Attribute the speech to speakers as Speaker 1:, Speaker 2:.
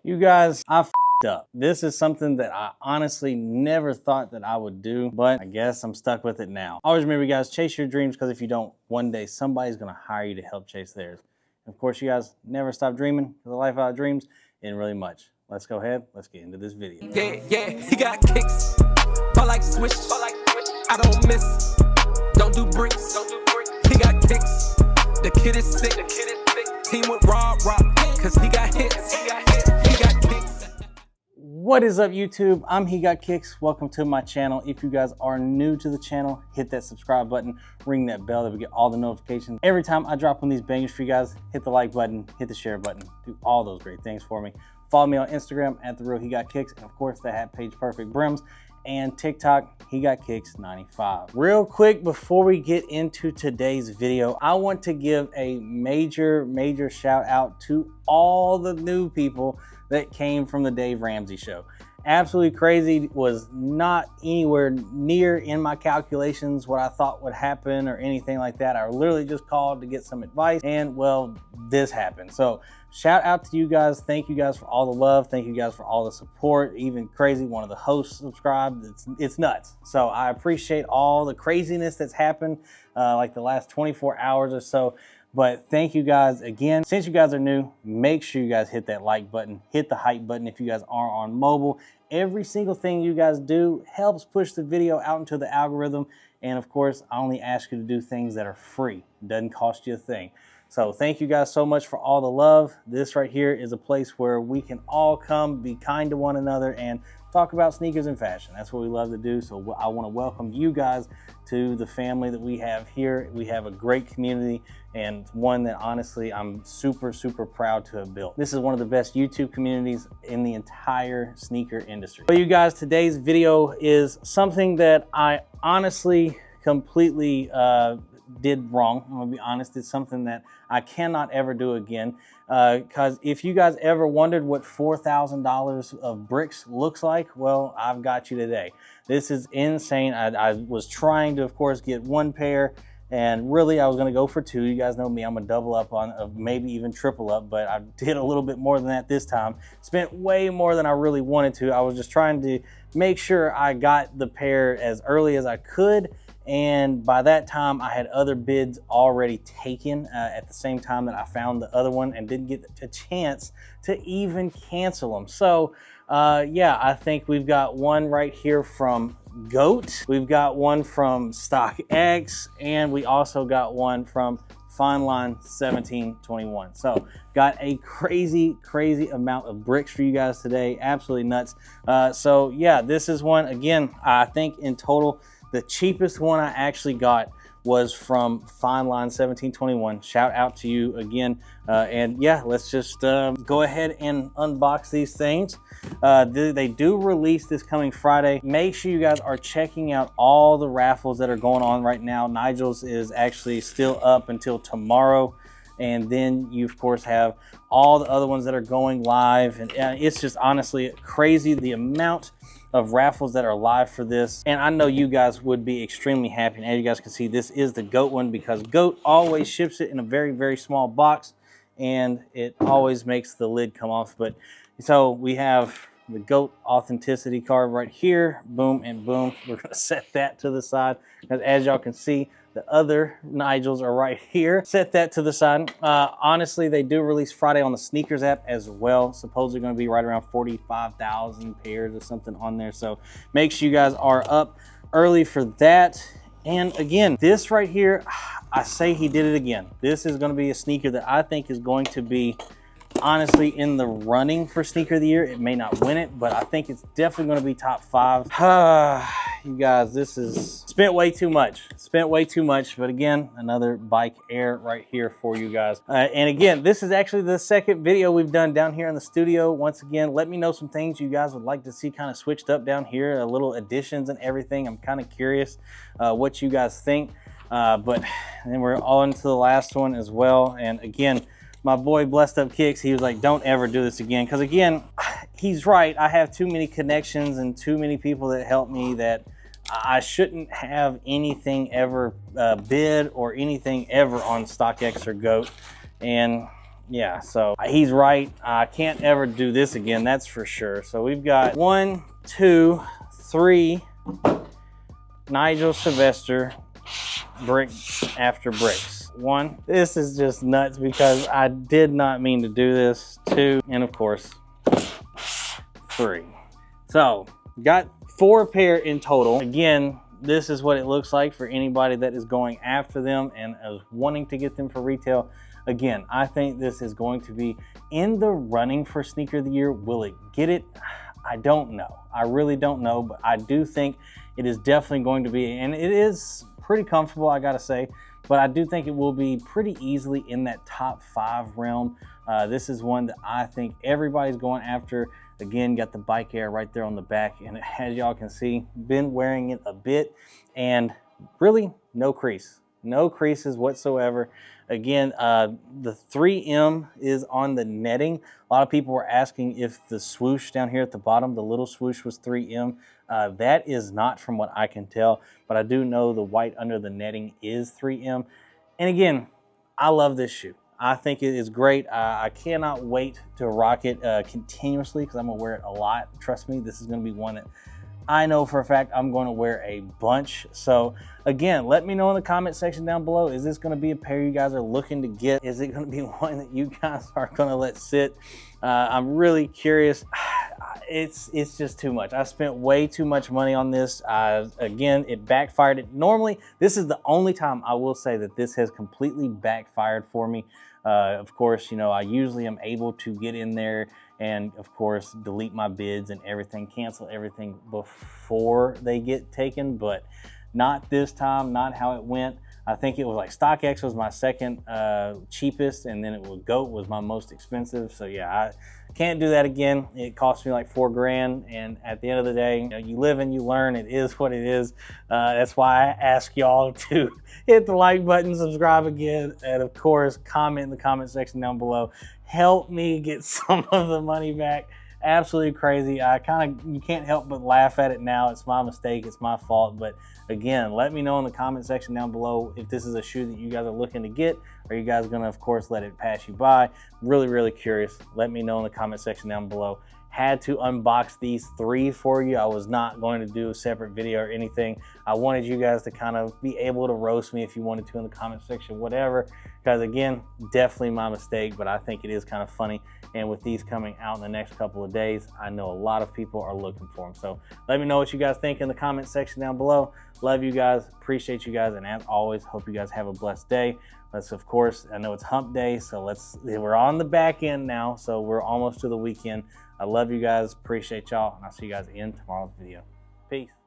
Speaker 1: You guys, I f***ed up. This is something that I honestly never thought that I would do, but I guess I'm stuck with it now. Always remember, you guys, chase your dreams, because if you don't, one day somebody's gonna hire you to help chase theirs. And of course, you guys never stop dreaming, because the life out of dreams isn't really much. Let's go ahead, let's get into this video.
Speaker 2: Yeah, he got kicks. Ball like swish. I don't miss. Don't do bricks. He got kicks. The kid is sick. Team with Rob, cause he got hits. He got kicks.
Speaker 1: What is up, YouTube? I'm Hegotkickz. Welcome to my channel. If you guys are new to the channel, hit that subscribe button, ring that bell that we get all the notifications. Every time I drop one of these bangers for you guys, hit the like button, hit the share button, do all those great things for me. Follow me on Instagram at therealhegotkickz, and of course the hat page Perfectbrimz, and TikTok Hegotkickz95. Real quick before we get into today's video, I want to give a major shout out to all the new people that came from the Dave Ramsey show. Absolutely crazy. Was not anywhere near in my calculations what I thought would happen or anything like that. I literally just called to get some advice, and well, this happened. So shout out to you guys. Thank you guys for all the love. Thank you guys for all the support. Even crazy, one of the hosts subscribed. It's nuts. So I appreciate all the craziness that's happened like the last 24 hours or so. But thank you guys again. Since you guys are new, make sure you guys hit that like button, hit the hype button if you guys are on mobile. Every single thing you guys do helps push the video out into the algorithm. And of course, I only ask you to do things that are free. It doesn't cost you a thing. So thank you guys so much for all the love. This right here is a place where we can all come, be kind to one another, and talk about sneakers and fashion. That's what we love to do. So I want to welcome you guys to the family that we have here. We have a great community, and one that honestly I'm super proud to have built. This is one of the best YouTube communities in the entire sneaker industry. So you guys, today's video is something that I honestly completely did wrong. I'm gonna be honest. It's something that I cannot ever do again, because if you guys ever wondered what $4,000 of bricks looks like, well, I've got you today. This is insane. I was trying to, of course, get one pair, and really I was going to go for two. You guys know me, I'm a double up on, maybe even triple up, but I did a little bit more than that this time. Spent way more than I really wanted to. I was just trying to make sure I got the pair as early as I could. And by that time, I had other bids already taken at the same time that I found the other one, and didn't get a chance to even cancel them. So yeah, I think we've got one right here from GOAT. We've got one from StockX, and we also got one from Fineline 1721. So got a crazy amount of bricks for you guys today. Absolutely nuts. So yeah, this is one, again, I think in total, the cheapest one I actually got was from Fineline 1721. Shout out to you again. And yeah, let's just go ahead and unbox these things. They do release this coming Friday. Make sure you guys are checking out all the raffles that are going on right now. Nigel's is actually still up until tomorrow. And then you, of course, have all the other ones that are going live. And it's just honestly crazy the amount of raffles that are live for this. And I know you guys would be extremely happy. And as you guys can see, this is the GOAT one, because GOAT always ships it in a very small box, and it always makes the lid come off. But so we have the GOAT authenticity card right here. Boom and boom. We're gonna set that to the side, because as y'all can see, the other Nigels are right here. Set that to the side. Honestly, they do release Friday on the sneakers app as well. Supposedly going to be right around 45,000 pairs or something on there. So make sure you guys are up early for that. And again, this right here, I say he did it again. This is going to be a sneaker that I think is going to be honestly in the running for sneaker of the year. It may not win it, but I think it's definitely going to be top 5. You guys, this is spent way too much. But again, another bike air right here for you guys. And again, this is actually the second video we've done down here in the studio. Once again, let me know some things you guys would like to see kind of switched up down here, a little additions and everything. I'm kind of curious what you guys think. But then we're on to the last one as well. And again, my boy Blessed Up Kicks, he was like, don't ever do this again. Because again, he's right. I have too many connections and too many people that help me that I shouldn't have anything ever bid or anything ever on StockX or GOAT. And yeah, so he's right. I can't ever do this again, that's for sure. So we've got 1, 2, 3 Nigel Sylvester bricks after bricks. 1, this is just nuts because I did not mean to do this. 2, and of course 3. So got 4 pair in total. Again, this is what it looks like for anybody that is going after them and is wanting to get them for retail. Again, I think this is going to be in the running for Sneaker of the Year. Will it get it? I don't know. I really don't know, but I do think it is definitely going to be, and it is pretty comfortable, I gotta say, but I do think it will be pretty easily in that top 5 realm. This is one that I think everybody's going after. Again, got the Bike Air right there on the back, and as y'all can see, been wearing it a bit, and really no crease. No creases whatsoever. Again, the 3M is on the netting. A lot of people were asking if the swoosh down here at the bottom, the little swoosh, was 3M. That is not, from what I can tell, but I do know the white under the netting is 3M. And again, I love this shoe. I think it is great. I cannot wait to rock it continuously because I'm gonna wear it a lot. Trust me, this is gonna be one that I know for a fact I'm going to wear a bunch. So again, let me know in the comment section down below. Is this going to be a pair you guys are looking to get? Is it going to be one that you guys are going to let sit? I'm really curious. It's just too much. I spent way too much money on this. Again, it backfired. Normally, this is the only time I will say that this has completely backfired for me. Of course, you know, I usually am able to get in there and of course delete my bids and everything, cancel everything before they get taken, but not this time, not how it went. I think it was like StockX was my second cheapest, and then it was GOAT was my most expensive. So yeah, I can't do that again. It cost me like $4 grand, and at the end of the day, you know, you live and you learn. It is what it is. That's why I ask y'all to hit the like button, subscribe again, and of course, comment in the comment section down below. Help me get some of the money back. Absolutely crazy. You can't help but laugh at it now. It's my mistake, it's my fault. But again, let me know in the comment section down below if this is a shoe that you guys are looking to get. Are you guys gonna, of course, let it pass you by? Really, really curious. Let me know in the comment section down below. Had to unbox these 3 for you. I was not going to do a separate video or anything. I wanted you guys to kind of be able to roast me if you wanted to in the comment section, whatever. Because again, definitely my mistake, but I think it is kind of funny. And with these coming out in the next couple of days, I know a lot of people are looking for them. So let me know what you guys think in the comment section down below. Love you guys, appreciate you guys, and as always, hope you guys have a blessed day. Let's, of course, I know it's hump day, so we're on the back end now, so we're almost to the weekend. I love you guys, appreciate y'all, and I'll see you guys in tomorrow's video. Peace.